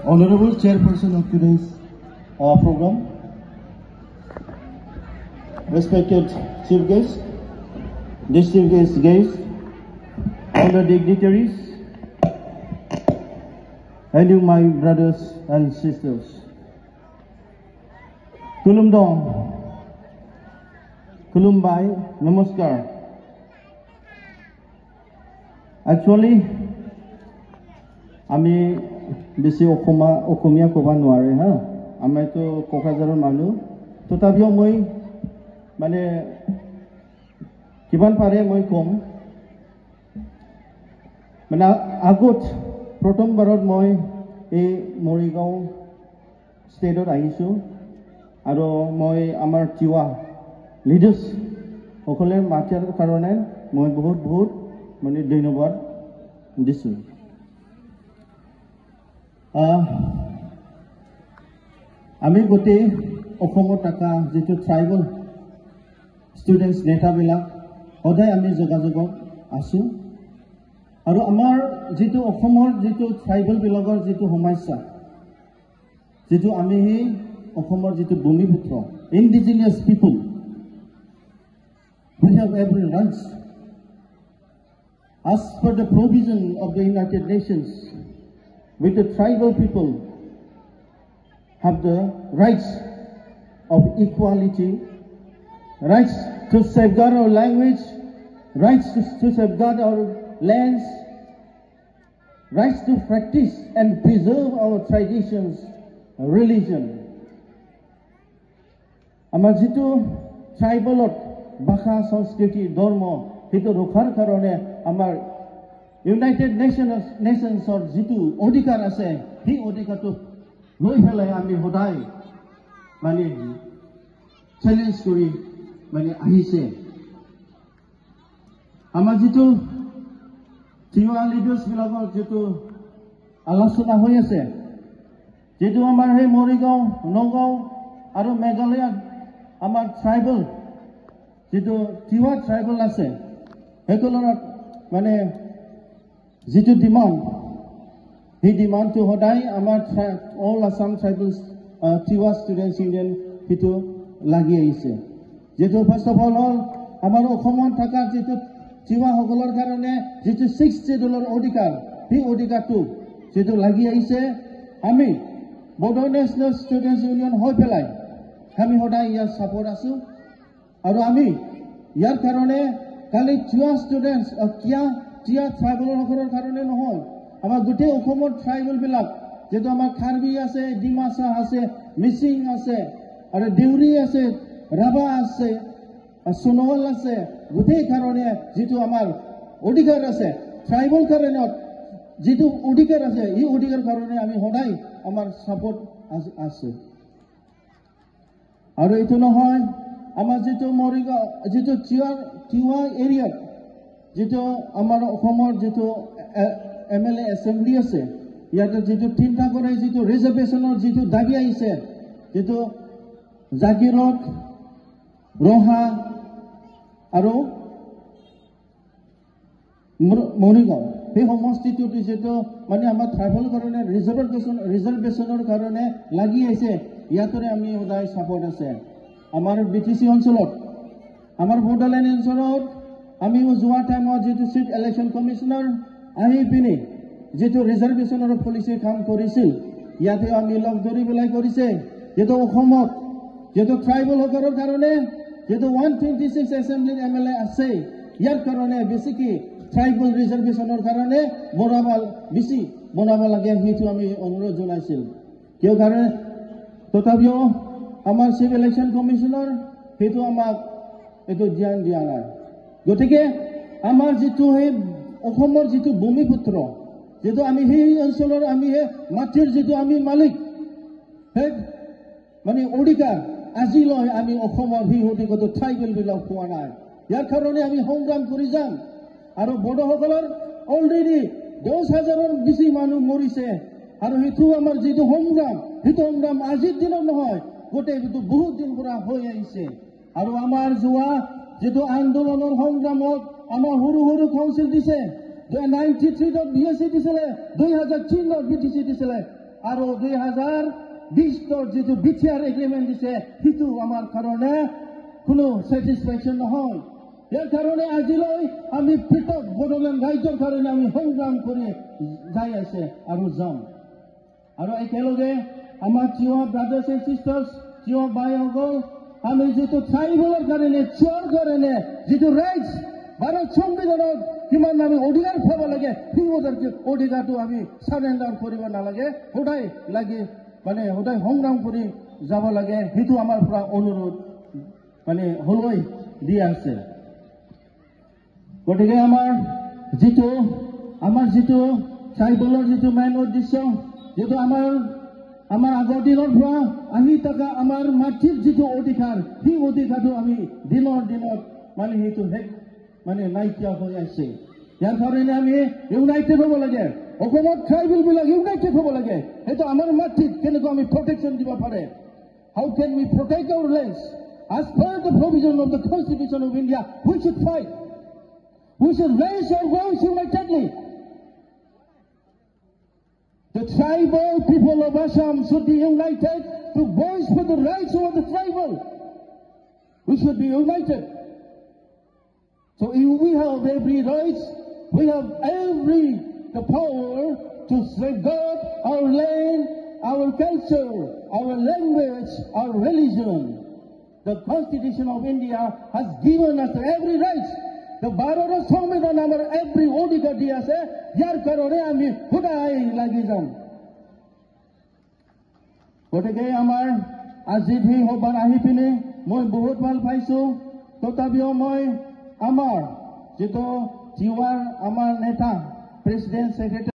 Honorable Chairperson of today's program, respected Chief Guest, distinguished guests, other dignitaries, and you, my brothers and sisters. Kulumdong, Kulumbai, Namaskar. Actually, আমি বেছি অসমীয়া ক'ব নোৱাৰে হা আমিতো কোকৰাঝাৰৰ মানুহ তথাপিও মই মানে কিমান পাৰে মই কম মানে আগত প্ৰথমবাৰত মই এই মৰিগাঁও ষ্টেটত আহিছোঁ আৰু মই আমাৰ তিৱা লিডাৰ্ছ সকলে মাতিৰ কাৰণে মই বহুত মানে ধন্যবাদ দিছোঁ আমি গোটেই অসমত থকা যেটো ট্ৰাইবেল ষ্টুডেণ্টছ নেতাবিলাক সদায় আমি যোগাযোগত আছো আৰু আমাৰ যেটো অসমৰ যেটো ট্ৰাইবেল বিলাকৰ যেটো সমস্যা যেটো আমি অসমৰ যেটো ভূমিপুত্ৰ indigenous people we have every rights as per the provision of the United Nations. With the tribal people have the rights of equality, rights to safeguard our language, rights to safeguard our lands, rights to practice and preserve our traditions, religion. Amar jitu tribal bhasha sanskriti dharma hitu rokhar karone amar United Nations or jitu odhikar ase hi odhikar to loi helai ami hodai mane challenge kori mane ahise amar jitu tiwa leaders bilagor jitu alochona hoi ase jitu amar he Morigaon Nagaon aru Meghalaya amar tribal jitu tiwa tribal ase hekolonot mane जितु demand ही demand तो होदाय आमार all Assam tribals Tiwa students union हितु लागि आइसे जेतु first of all आमार অসমত থাকা যেতু तिवा সকলৰ কাৰণে যেতু 6 शेड्यूलर অধিকাৰ হি অধিকাৰটো যেতু লাগি আইছে আমি বড়ো নেশনেল স্টুডেন্টস ইউনিয়ন হৈ পেলাই আমি হোদাই ইয়াৰ সাপোৰ্ট আছো আৰু আমি ইয়াৰ কাৰণে কালি তিৱা স্টুডেন্টস কিয়া টিয়া ট্ৰাইবেলৰ সকলৰ কাৰণে নহয় আমাৰ গোটেই অসমৰ ট্ৰাইবেল বিলাক যেটো আমাৰ খাৰবি আছে ডিমাসা আছে মিচিং আছে আৰু দেউৰী আছে ৰাভা আছে সোণোৱাল আছে গোটেই কাৰণে যেটো আমাৰ অধিকাৰ আছে ট্ৰাইবেল কাৰণত যেটো অধিকাৰ আছে এই অধিকাৰ কাৰণে আমি সদায় আমাৰ সাপোৰ্ট আছে আৰু এটো নহয় আমাৰ যেটো মৰিগাঁও যেটো তিৱা এৰিয়াত যেটো আমাৰ অসমৰ যেটো এমএলএ এসেম্বলি আছে ইয়াতে যেটো তিনটা কৰে যেটো ৰিজাৰ্ভেশনৰ যেটো দাবী আহিছে যেটো জাগিৰত ৰহা আৰু মৰিগাঁও এই সমষ্টিটো যেটো মানে আমাৰ ট্ৰাইবেল কাৰণে ৰিজাৰ্ভেশনৰ কাৰণে লাগি আছে ইয়াতৰে আমি সদায় সাপোৰ্ট আছে আমাৰ বিটিসি অঞ্চলত আমাৰ বৰ্ডাৰলাইন অঞ্চলত আমি যোৱা টাইমত যেটো চিফ ইলেকশন কমিশনাৰ আহি পিনি যেটো ৰিজাৰ্ভেশনৰ পলিচি কাম কৰিছিল ইয়াতে আমি লগ ধৰি বেলাই কৰিছে যেটো অসমত যেটো ট্ৰাইবেল সকলৰ কাৰণে যেটো 126 এসেম্বলি এমএলএ আছে ইয়াৰ কাৰণে বেছিকি ট্ৰাইবেল ৰিজাৰ্ভেশনৰ কাৰণে বেছি বনাব লাগে হেতু আমি অনুৰোধ জনাইছিল কিয় কাৰণে তথাপিও আমাৰ চিফ ইলেকশন কমিশনাৰ হেতু আমাক এটো জ্ঞান দিয়া নাই গতিকে আমাৰ যেটো হে অসমৰ যেটো ভূমিপুত্ৰ যেটো আমি সেই অঞ্চলৰ আমি মাটিৰ যেটো আমি মালিক হে মানে অধিকাৰ আজিলৈ আমি অসমৰ সেই অধিকাৰটো ট্ৰাইবেল বিলাক পোৱা নাই ইয়াৰ কাৰণে আমি সংগ্ৰাম কৰি যাম আৰু বড়োসকলৰ অলৰেডি 10,000ৰ বেছি মানুহ মৰিছে আৰু হেতু আমাৰ যেটো সংগ্ৰাম আজিৰ দিনত নহয় গোটেই বহুত দিন পৰা হৈ আহিছে আৰু আমাৰ যোৱা যেটো আন্দোলনৰ সংগ্ৰামত আমাৰ সৰু কাউন্সিল দিছে 93 BSc দিছিলে 2003 BTC দিছিলে আৰু 2020 যিটো BTR এগ্ৰিমেণ্ট দিছে সেইটো আমাৰ কাৰণে কোনো ছেটিছফেকশ্যন নহয়। ইয়াৰ কাৰণে আজিলৈ আমি পৃথক বড়োলেণ্ড ৰাজ্যৰ কাৰণে আমি সংগ্ৰাম কৰি যাই আছে আৰু যাম। আৰু একেলগে আমাৰ Tiwa brothers and sisters, Tiwa ভাইসকল, আমি যিটো ট্ৰাইবেলৰ কাৰণে চিঞৰ কাৰণে যিটো ৰাইটছ ভাৰত সংবিধানত কিমান আমি অধিকাৰ পাব লাগে, সেই অধিকাৰটো আমি চাৰেণ্ডাৰ কৰিব নালাগে, সদায় লাগি সদায় সংগ্ৰাম কৰি যাব লাগে। সেইটো আমাৰ পৰা অনুৰোধ হলৈ দি আছে। গতিকে আমাৰ যিটো ট্ৰাইবেলৰ যিটো মেইন উদ্দেশ্য, যিটো আমাৰ আগৰ দিনৰ পৰা আহি থকা আমাৰ মাটিৰ যিটো অধিকাৰ, সেই অধিকাৰটো আমি দিনৰ দিনত সেইটো নাইকিয়া হৈ আছে। ইয়াৰ কাৰণে আমি ইউনাইটেড হ'ব লাগে। অসমত ট্ৰাইবেল বিলাক ইউনাইটেড হ'ব লাগে। সেইটো আমাৰ মাটিত কেনেকৈ আমি প্ৰটেকশ্যন দিব পাৰে। How can we protect our lands? As per the provision of the Constitution of India, we should fight. We should raise our voice unitedly. The tribal people of Assam should be united to voice for the rights of the tribal. We should be united. So we have every right, we have the power to safeguard our land, our culture, our language, our religion. The Constitution of India has given us every right. The Bharat Samvidhan amar every অধিকাৰ দি আছে, ইয়াৰ কাৰণে আমি সদায় লাগি যাম। গতিকে আমাৰ আজি সেই সভাত আহি পিনে মই বহুত ভাল পাইছো। তথাপিও মই আমাৰ যিটো তিৱাৰ আমাৰ নেতা প্ৰেচিডেণ্ট ছেক্ৰেটাৰী